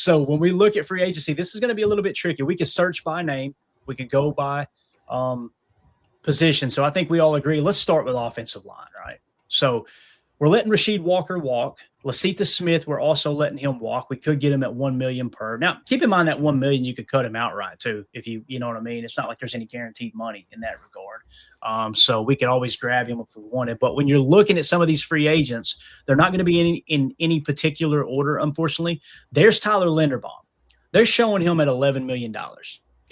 So when we look at free agency, this is going to be a little bit tricky. We can search by name. We can go by position. So I think we all agree. Let's start with offensive line, right? So we're letting Rasheed Walker walk. Lasita Smith, we're also letting him walk. We could get him at $1 million per. Now, keep in mind that $1 million, you could cut him outright too, if you know what I mean. It's not like there's any guaranteed money in that regard. So we could always grab him if we wanted. But when you're looking at some of these free agents, they're not going to be in any particular order, unfortunately. There's Tyler Linderbaum. They're showing him at $11 million.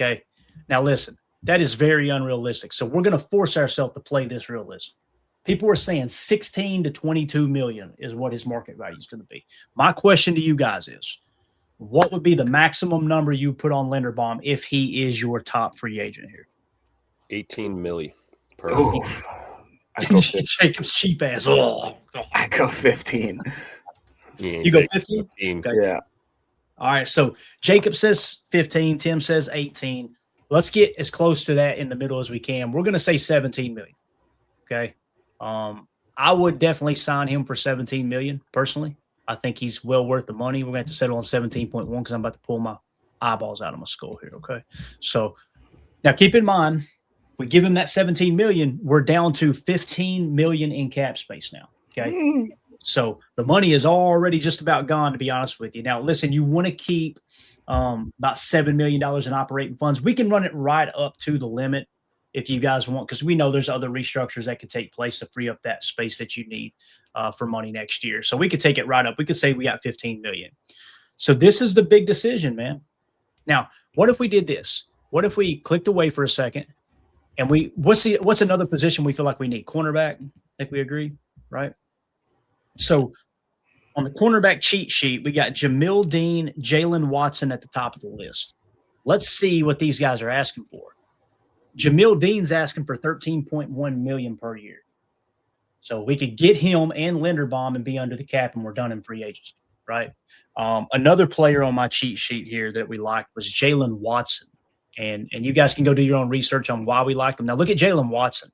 Okay. Now listen, that is very unrealistic. So we're going to force ourselves to play this realistic. People are saying 16 to 22 million is what his market value is going to be. My question to you guys is, what would be the maximum number you put on Linderbaum if he is your top free agent here? 18 milli per. Jacob's cheap ass. Oh, I go 15. You go 15? Okay. Yeah. All right. So Jacob says 15. Tim says 18. Let's get as close to that in the middle as we can. We're going to say 17 million. Okay. I would definitely sign him for 17 million personally. I think he's well worth the money. We're going to have to settle on 17.1 because I'm about to pull my eyeballs out of my skull here. Okay. So now keep in mind, we give him that 17 million, we're down to 15 million in cap space now. Okay. So the money is already just about gone, to be honest with you. Now, listen, you want to keep about $7 million in operating funds. We can run it right up to the limit if you guys want, because we know there's other restructures that could take place to free up that space that you need for money next year. So we could take it right up. We could say we got 15 million. So this is the big decision, man. Now, what if we did this? What if we clicked away for a second and what's another position we feel like we need? Cornerback. I think we agree, right? So on the cornerback cheat sheet, we got Jamel Dean, Jalen Watson at the top of the list. Let's see what these guys are asking for. Jamel Dean's asking for $13.1 million per year. So we could get him and Linderbaum and be under the cap, and we're done in free agency, right? Another player on my cheat sheet here that we liked was Jalen Watson. And you guys can go do your own research on why we like him. Now look at Jalen Watson.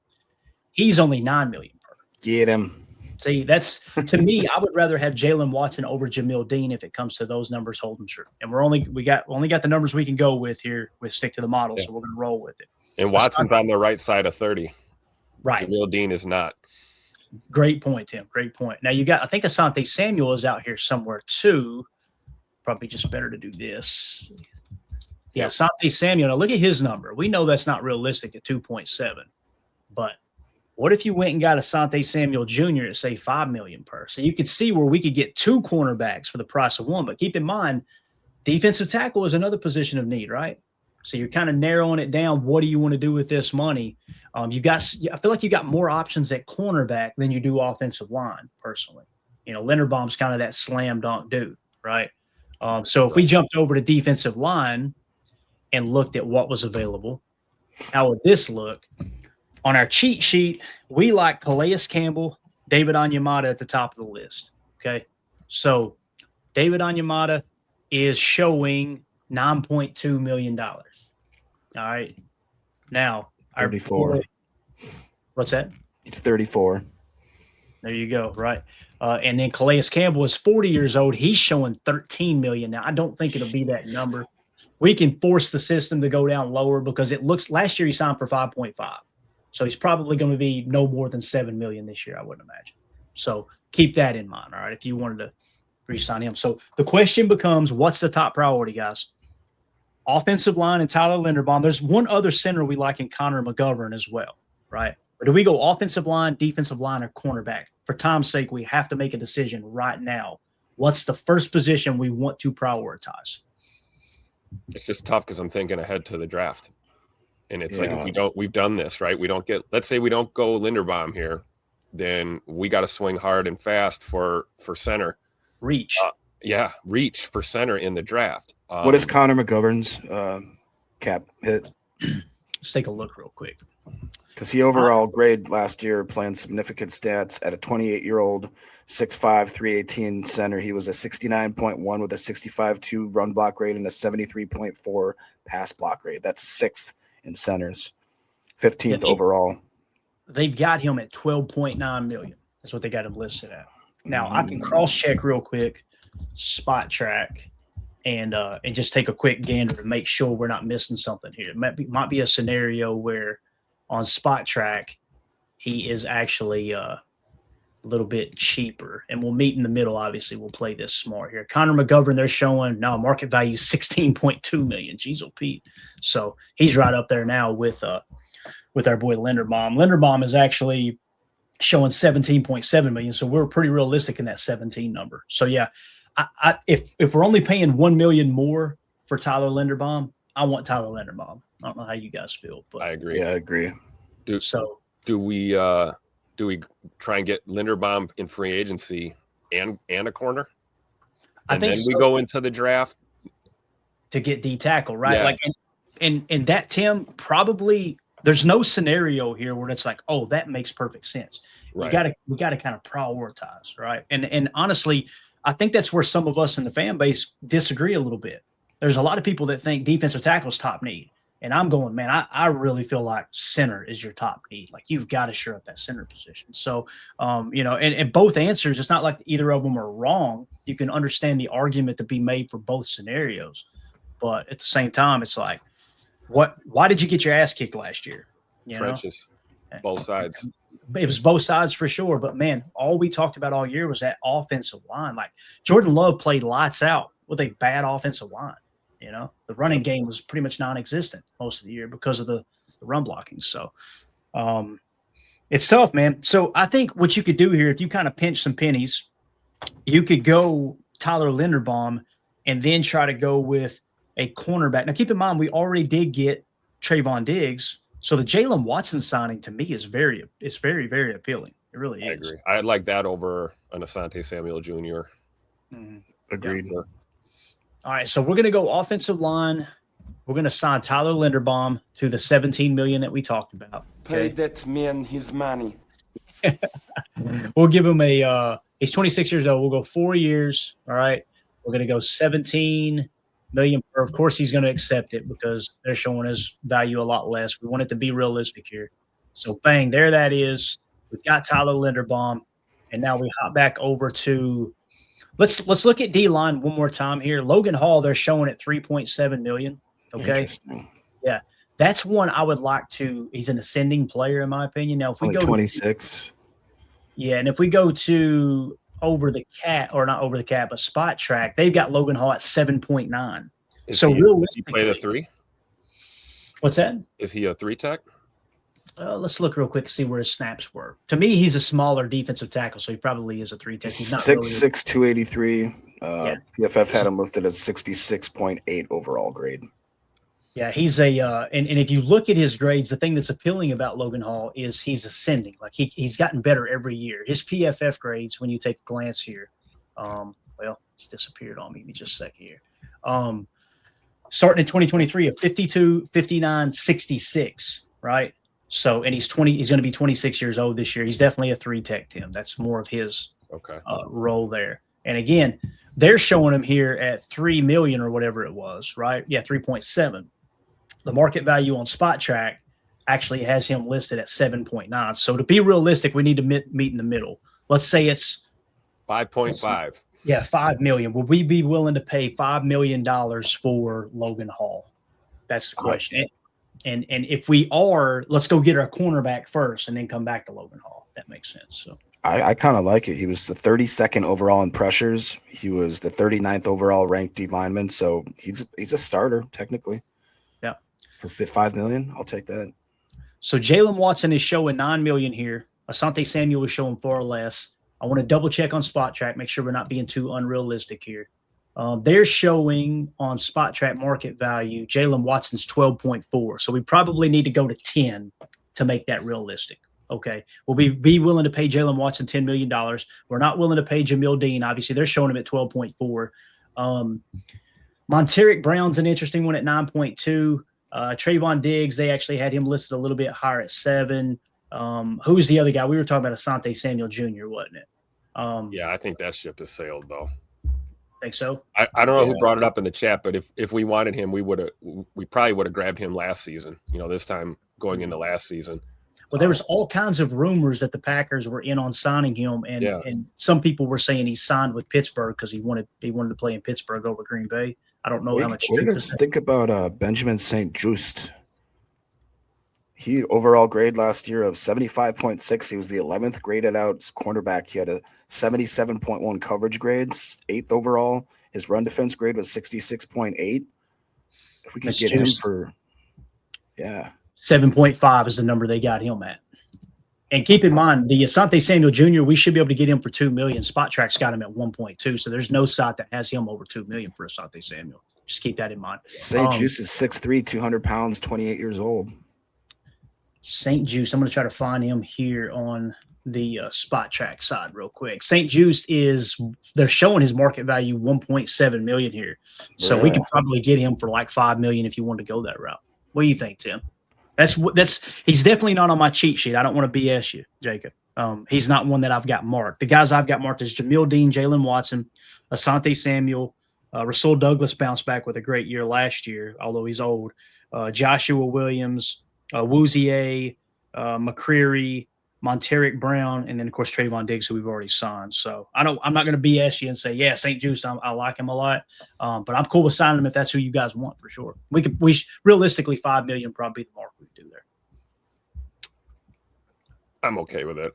He's only $9 million per. Get him. See, that's to me, I would rather have Jalen Watson over Jamel Dean if it comes to those numbers holding true. And we only got the numbers we can go with here. We stick to the model, so we're going to roll with it. And Watson's on the right side of 30. Right. Jamel Dean is not. Great point, Tim. Great point. Now I think Asante Samuel is out here somewhere too. Probably just better to do this. Yeah, Asante Samuel. Now look at his number. We know that's not realistic at 2.7. But what if you went and got Asante Samuel Jr. at say $5 million per? So you could see where we could get two cornerbacks for the price of one. But keep in mind, defensive tackle is another position of need, right? So you're kind of narrowing it down. What do you want to do with this money? I feel like you got more options at cornerback than you do offensive line, personally. You know, Linderbaum's kind of that slam dunk dude, right? So if we jumped over to defensive line and looked at what was available, how would this look? On our cheat sheet, we like Calais Campbell, David Onyemata at the top of the list. Okay. So David Onyemata is showing $9.2 million. All right. Now, 34. What's that? It's 34. There you go. Right. And then Calais Campbell is 40 years old. He's showing 13 million. Now, I don't think it'll be that number. We can force the system to go down lower because it looks last year he signed for 5.5. So he's probably going to be no more than 7 million this year, I wouldn't imagine. So keep that in mind. All right. If you wanted to re-sign him. So the question becomes, what's the top priority, guys? Offensive line and Tyler Linderbaum. There's one other center we like in Connor McGovern as well, right? But do we go offensive line, defensive line, or cornerback? For time's sake, we have to make a decision right now. What's the first position we want to prioritize? It's just tough because I'm thinking ahead to the draft. And it's like, if we've done this, right? Let's say we don't go Linderbaum here, then we got to swing hard and fast for center. Reach. Reach for center in the draft. What is Connor McGovern's cap hit? Let's take a look real quick. Because he overall grade last year playing significant stats at a 28-year-old 6'5", 318 center. He was a 69.1 with a 65.2 run block rate and a 73.4 pass block rate. That's sixth in centers, 15th overall. They've got him at 12.9 million. That's what they got him listed at. Now I can cross check real quick, spot track, and just take a quick gander to make sure we're not missing something here. It might be a scenario where on Spot Track he is actually a little bit cheaper, and we'll meet in the middle. Obviously, we'll play this smart here. Connor McGovern, they're showing now market value $16.2 million. Jeez, oh Pete. So he's right up there now with our boy Linderbaum. Linderbaum is actually showing $17.7 million. So we're pretty realistic in that 17 number. So yeah, if we're only paying $1 million more for Tyler Linderbaum, I want Tyler Linderbaum. I don't know how you guys feel, but I agree. Yeah, I agree. Do we try and get Linderbaum in free agency and a corner? And then we go into the draft to get D tackle, right? Yeah. Like, and that, Tim, probably there's no scenario here where it's like, oh, that makes perfect sense. Right. We gotta kind of prioritize, right? And honestly, I think that's where some of us in the fan base disagree a little bit. There's a lot of people that think defensive tackle's top need. And I'm going, man, I really feel like center is your top need. Like, you've got to shore up that center position. So, and both answers, it's not like either of them are wrong. You can understand the argument to be made for both scenarios. But at the same time, it's like, why did you get your ass kicked last year? Trenches, both sides. It was both sides for sure. But, man, all we talked about all year was that offensive line. Like, Jordan Love played lights out with a bad offensive line. The running game was pretty much non-existent most of the year because of the run blocking. So it's tough, man. So I think what you could do here, if you kind of pinch some pennies, you could go Tyler Linderbaum and then try to go with a cornerback. Now, keep in mind, we already did get Trayvon Diggs. So the Jalen Watson signing to me is very, very appealing. It really is. I agree. I like that over an Asante Samuel Jr. Mm-hmm. Agreed. Yeah. All right, so we're going to go offensive line. We're going to sign Tyler Linderbaum to the $17 million that we talked about. Okay? Pay that man his money. We'll give him he's 26 years old. We'll go 4 years. All right. We're going to go $17 million. Of course, he's going to accept it because they're showing his value a lot less. We want it to be realistic here. So, bang, there that is. We've got Tyler Linderbaum. And now we hop back over to Let's look at D-line one more time here. Logan Hall, they're showing at $3.7 million. Okay. Yeah. That's one I would like to – he's an ascending player in my opinion. Now, if we go 26. Yeah, and if we go to not but Spot Track, they've got Logan Hall at 7.9. So realistically – he play the 3? What's that? Is he a 3 tech? Let's look real quick to see where his snaps were. To me, he's a smaller defensive tackle, so he probably is a 3 tech. He's not 6'6", 283. PFF had him listed as 66.8 overall grade. Yeah, he's and if you look at his grades, the thing that's appealing about Logan Hall is he's ascending. Like he's gotten better every year. His PFF grades, when you take a glance here, it's disappeared on me. Give me just a second here. Starting in 2023, a 52, 59, 66, right? So, and he's going to be 26 years old this year. He's definitely a 3 tech, Tim. That's more of his role there. And again, they're showing him here at $3 million or whatever it was, right? Yeah, 3.7. The market value on Spot Track actually has him listed at 7.9. So to be realistic, we need to meet in the middle. Let's say it's 5.5. Yeah, $5 million. Will we be willing to pay $5 million for Logan Hall? That's the question. And if we are, let's go get our cornerback first and then come back to Logan Hall. That makes sense. So I kind of like it. He was the 32nd overall in pressures. He was the 39th overall ranked D lineman. So he's a starter technically. Yeah. For $5 million, I'll take that. So Jalen Watson is showing $9 million here. Asante Samuel is showing far less. I want to double check on Spot Track, make sure we're not being too unrealistic here. They're showing on Spot Track market value, Jalen Watson's 12.4. So we probably need to go to 10 to make that realistic. Okay. Will we be willing to pay Jalen Watson $10 million? We're not willing to pay Jamel Dean. Obviously, they're showing him at 12.4. Monteric Brown's an interesting one at 9.2. Trayvon Diggs, they actually had him listed a little bit higher at 7. Who's the other guy? We were talking about Asante Samuel Jr., wasn't it? Yeah, I think that ship has sailed, though. Think so? I don't know who brought it up in the chat, but if we wanted him, we probably would have grabbed him last season. This time going into last season. Well, there was all kinds of rumors that the Packers were in on signing him, and some people were saying he signed with Pittsburgh because he wanted to play in Pittsburgh over Green Bay. I don't know how much. What do you guys think about Benjamin St. Just? He overall grade last year of 75.6. He was the 11th graded out cornerback. He had a 77.1 coverage grade, 8th overall. His run defense grade was 66.8. If we could get him for, 7.5 is the number they got him at. And keep in mind, the Asante Samuel Jr., we should be able to get him for $2 million. Spot Track's got him at 1.2, so there's no site that has him over $2 million for Asante Samuel. Just keep that in mind. St. Just is 6'3", 200 pounds, 28 years old. St. Just, I'm going to try to find him here on the Spot Track side real quick. St. Just they're showing his market value $1.7 million here. So we could probably get him for like $5 million if you want to go that route. What do you think, Tim? He's definitely not on my cheat sheet. I don't want to BS you, Jacob. He's not one that I've got marked. The guys I've got marked is Jamel Dean, Jalen Watson, Asante Samuel, Rasul Douglas bounced back with a great year last year, although he's old. Joshua Williams, Woozier, McCreary, Monteric Brown, and then of course Trayvon Diggs, who we've already signed. So I'm not going to BS you and say, yeah, St. Just, I like him a lot, but I'm cool with signing him if that's who you guys want for sure. We realistically $5 million probably the mark we do there. I'm okay with it.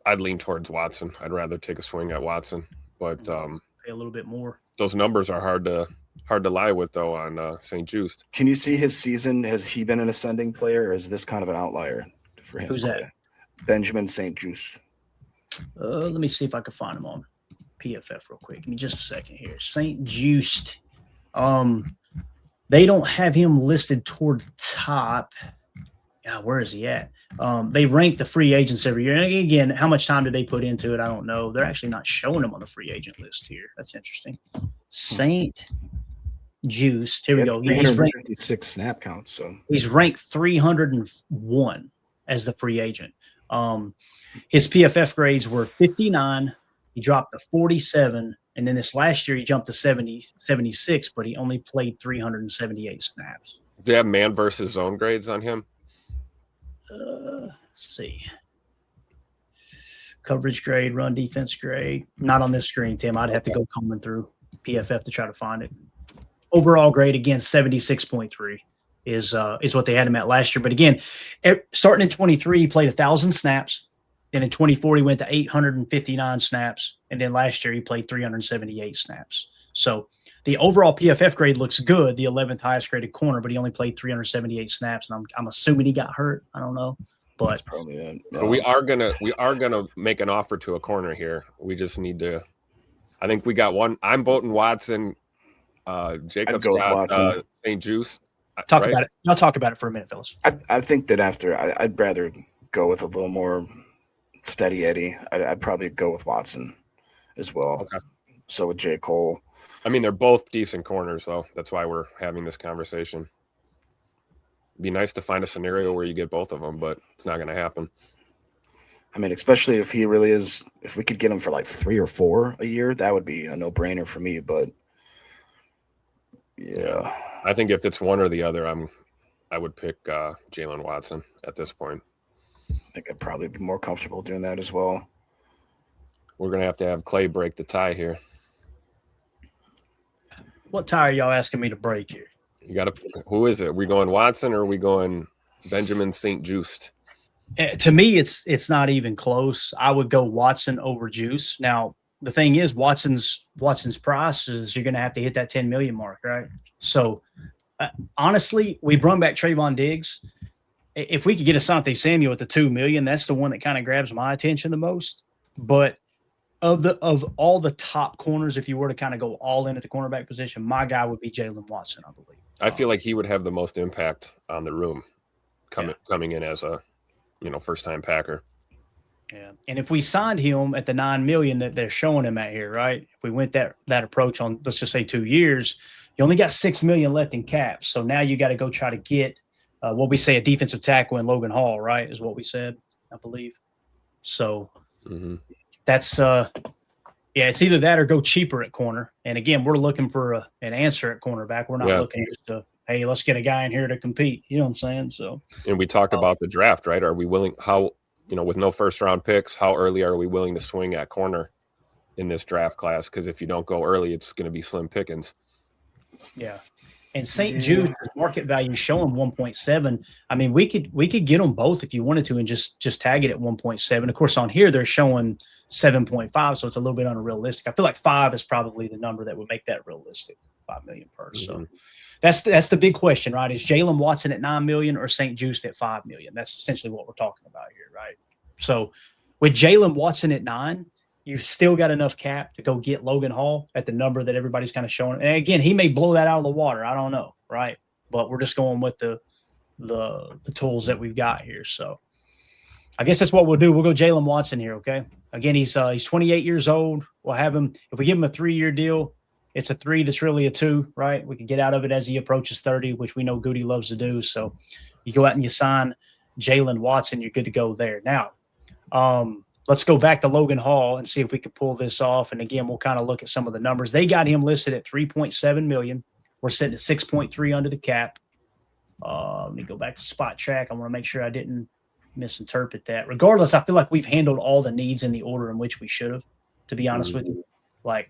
I'd lean towards Watson. I'd rather take a swing at Watson, but pay a little bit more. Those numbers are hard to lie with though on St. Just. Can you see his season? Has he been an ascending player, or is this kind of an outlier for him? Who's that? Benjamin St. Just. Let me see if I can find him on PFF real quick. Give me just a second here. St. Just. They don't have him listed toward the top. Yeah, where is he at? They rank the free agents every year. And again, how much time did they put into it? I don't know. They're actually not showing him on the free agent list here. That's interesting. St. Just. Here we go. He's ranked 56 snap counts. So he's ranked 301 as the free agent. His PFF grades were 59. He dropped to 47. And then this last year, he jumped to 76, but he only played 378 snaps. Do you have man versus zone grades on him? Let's see. Coverage grade, run defense grade. Not on this screen, Tim. I'd have to go combing through PFF to try to find it. Overall grade, again, 76.3 is what they had him at last year. But again, starting in 23, he played 1,000 snaps. And in 24, he went to 859 snaps. And then last year, he played 378 snaps. So the overall PFF grade looks good, the 11th highest graded corner, but he only played 378 snaps. And I'm assuming he got hurt. I don't know. But that's probably it. No. We are gonna make an offer to a corner here. We just need to. I think we got one. I'm voting Watson. Jacob's got St. Just. Talk about it. I'll talk about it for a minute, fellas. I think that I'd rather go with a little more steady Eddie. I'd probably go with Watson as well. Okay. So with J. Cole. I mean, they're both decent corners, though. That's why we're having this conversation. It'd be nice to find a scenario where you get both of them, but it's not going to happen. I mean, especially if he really is, if we could get him for like 3 or 4 a year, that would be a no-brainer for me. But yeah, I think if it's one or the other, I would pick Jalen Watson at this point. I think I'd probably be more comfortable doing that as well. We're going to have Clay break the tie here. What tie are y'all asking me to break here? You got to. Who is it? Are we going Watson or are we going Benjamin St. Just? To me, it's not even close. I would go Watson over Juice. Now, the thing is, Watson's price is you're going to have to hit that 10 million mark, right? So, honestly, we brought back Trayvon Diggs. If we could get Asante Samuel at the 2 million, that's the one that kind of grabs my attention the most. But of all the top corners, if you were to kind of go all in at the cornerback position, my guy would be Jalen Watson, I believe. I feel like he would have the most impact on the room coming in as a first-time Packer. Yeah, and if we signed him at the 9 million that they're showing him at here, right? If we went that approach on, let's just say 2 years, you only got 6 million left in cap. So now you got to go try to get what we say a defensive tackle in Logan Hall, right? Is what we said, I believe. So that's it's either that or go cheaper at corner. And again, we're looking for an answer at cornerback. We're not looking just to, hey, let's get a guy in here to compete. You know what I'm saying? So, and we talked about the draft, right? Are we willing? How with no first round picks, how early are we willing to swing at corner in this draft class? Because if you don't go early, it's going to be slim pickings. Yeah. And St. Jude's market value showing 1.7. I mean, we could get them both if you wanted to and just tag it at 1.7. Of course, on here they're showing 7.5, so it's a little bit unrealistic. I feel like 5 is probably the number that would make that realistic. 5 million per. So that's the big question, right? Is Jalen Watson at 9 million or St. Jude at 5 million? That's essentially what we're talking about here, right? So with Jalen Watson at 9, you've still got enough cap to go get Logan Hall at the number that everybody's kind of showing. And again, he may blow that out of the water. I don't know, right? But we're just going with the tools that we've got here. So I guess that's what we'll do. We'll go Jalen Watson here, okay? Again, he's 28 years old. We'll have him – if we give him a 3-year deal, it's a 3 that's really a 2, right? We can get out of it as he approaches 30, which we know Goody loves to do. So you go out and you sign Jalen Watson, you're good to go there. Now, let's go back to Logan Hall and see if we can pull this off. And again, we'll kind of look at some of the numbers. They got him listed at 3.7 million. We're sitting at 6.3 under the cap. Let me go back to Spot Track. I want to make sure I didn't misinterpret that. Regardless, I feel like we've handled all the needs in the order in which we should have, to be honest with you. Like,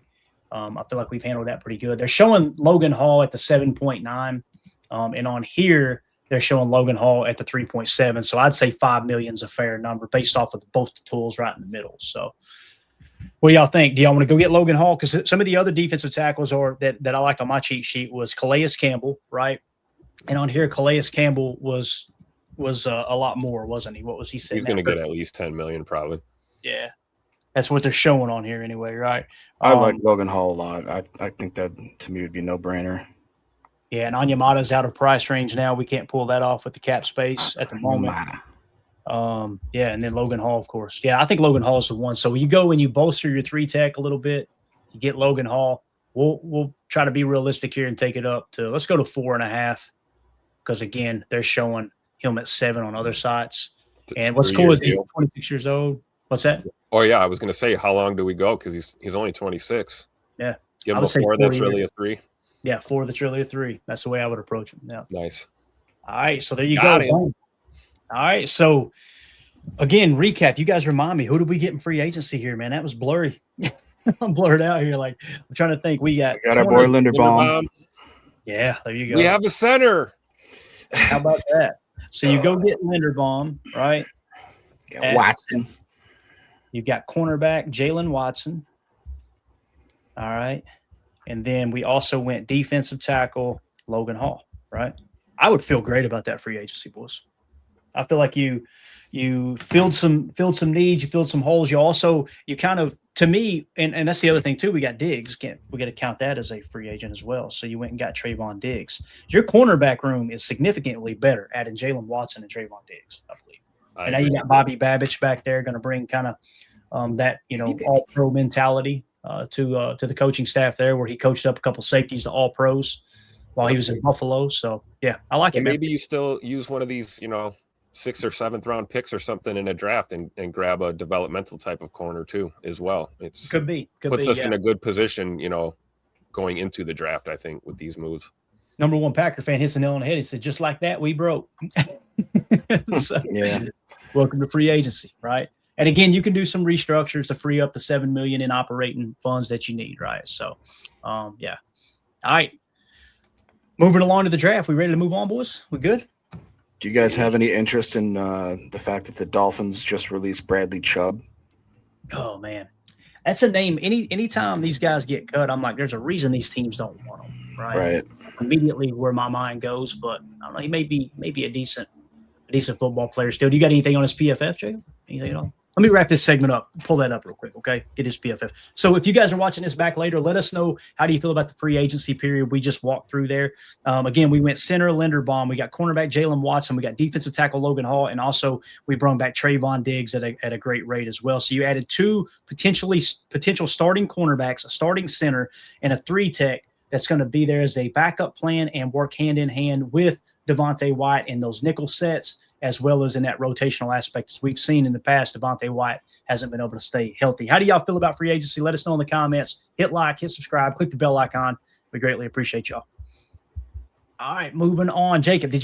I feel like we've handled that pretty good. They're showing Logan Hall at the 7.9. And on here, they're showing Logan Hall at the 3.7. So I'd say 5 million is a fair number based off of both the tools right in the middle. So what do y'all think? Do y'all want to go get Logan Hall? Because some of the other defensive tackles that I like on my cheat sheet was Calais Campbell, right? And on here, Calais Campbell was a lot more, wasn't he? What was he saying? He's going to get at least 10 million probably. Yeah. That's what they're showing on here anyway, right? I like Logan Hall a lot. I think that, to me, would be a no-brainer. Yeah, and Onyemata's out of price range now. We can't pull that off with the cap space at the moment. Yeah, and then Logan Hall, of course. Yeah, I think Logan Hall is the one. So you go and you bolster your 3-tech a little bit. You get Logan Hall. We'll try to be realistic here and take it up to – let's go to 4.5 because, again, they're showing him at 7 on other sites. And what's cool is he's 26 years old. What's that? Oh, yeah, I was going to say, how long do we go? Because he's only 26. Yeah. Give him a 4 that's really a 3. Yeah, 4 that's really a 3. That's the way I would approach him. Yeah. Nice. All right, so there you go. All right, so again, recap. You guys remind me, who did we get in free agency here, man? That was blurry. I'm blurred out here. Like, I'm trying to think. We got our boy Linderbaum. Yeah, there you go. We have a center. How about that? So you go get Linderbaum, right? Watson. You got cornerback Jalen Watson. All right. And then we also went defensive tackle Logan Hall, right? I would feel great about that free agency, boys. I feel like you filled some needs, you filled some holes. You kind of, to me, and that's the other thing too. We got Diggs. We got to count that as a free agent as well. So you went and got Trayvon Diggs. Your cornerback room is significantly better, adding Jalen Watson and Trayvon Diggs, I believe. And now you got Bobby Babich back there, going to bring kind of that all pro mentality to the coaching staff there, where he coached up a couple safeties to all pros while he was in Buffalo. So yeah, I like it. Maybe you still use one of these, 6th or 7th round picks or something in a draft and grab a developmental type of corner too as well. It's puts us in a good position, going into the draft, I think, with these moves. Number one Packer fan hits the nail on the head. He said, just like that, we broke. So, yeah. Welcome to free agency, right? And again, you can do some restructures to free up the $7 million in operating funds that you need, right? So, yeah. All right. Moving along to the draft. We ready to move on, boys? We good? Do you guys have any interest in the fact that the Dolphins just released Bradley Chubb? Oh, man. That's a name. Anytime these guys get cut, I'm like, there's a reason these teams don't want them, right? Immediately where my mind goes, but I don't know. He may be a decent football player still. Do you got anything on his PFF, Jacob? Anything at all? Let me wrap this segment up. Pull that up real quick, okay? Get his PFF. So if you guys are watching this back later, let us know, how do you feel about the free agency period we just walked through there. Again, we went center Linderbaum. We got cornerback Jalen Watson. We got defensive tackle Logan Hall. And also we brought back Trayvon Diggs at a great rate as well. So you added 2 potential starting cornerbacks, a starting center, and a 3-tech that's going to be there as a backup plan and work hand in hand with Devontae White in those nickel sets, as well as in that rotational aspect. As we've seen in the past, Devontae White hasn't been able to stay healthy. How do y'all feel about free agency? Let us know in the comments. Hit like, hit subscribe, click the bell icon. We greatly appreciate y'all. All right, moving on. Jacob, did you